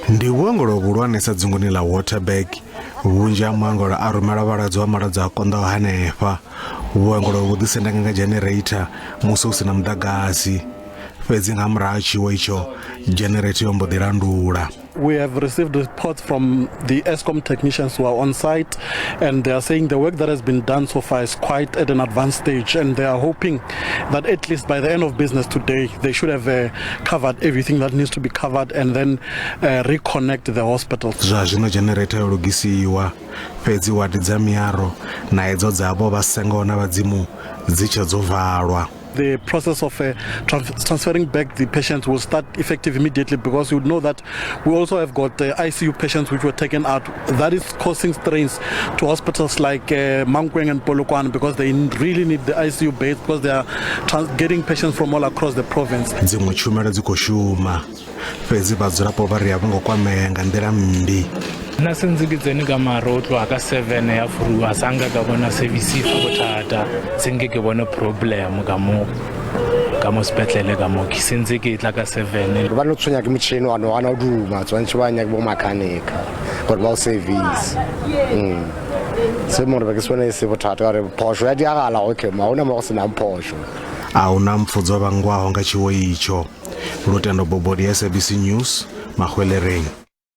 Ndi vhuongelo vhulwanesa dzinguni la Waterberg. Vhunzhi ha maongelo a rumela vhalwadze wa malwadze a konḓaho hanefha. Vhuongelo vhu ḓisendeka nga generator musi hu sina mudagasi. Fhedzi nga murahu tshiwo itsho generator yo mbo ḓi landula. We have received reports from the ESCOM technicians who are on site, and they are saying the work that has been done so far is quite at an advanced stage, and they are hoping that at least by the end of business today they should have covered everything that needs to be covered and then reconnect the hospital. Zwazwino generator yo lugisiwa, fhedzi wadi dza miaro na edzo dzavho vha sengo na vhadzimu dzi tshe dzo valwa. The process of transferring back the patients will start effective immediately, because you know that we also have got ICU patients which were taken out. That is causing strains to hospitals like Mankweng and Polokwane, because they really need the ICU beds, because they are getting patients from all across the province. Dzingu tshumelo dzi khou shuma, fhedzi vhadzulapo vha ri a vho ngo kwamea nga nḓila mmbi. Na senzikidzeni ka maro tlo ka 7 ya furuwa sanga ka bona SABC fa bothata senge ke bona problem ka mo sepetlele ka mo ke sentse ke tla ka 7 ba no tshwenya ke motšhini wa no ana duma tswantse ba nya ke bo mechanic gore ba service se mo re ke sone se bothata re phosho ya diagala okay ma ona mo go sena phosho a una mfudzo vhangwaho nga tshiwo itsho. Lutendo Bobodi, SABC News, Mahwelereng.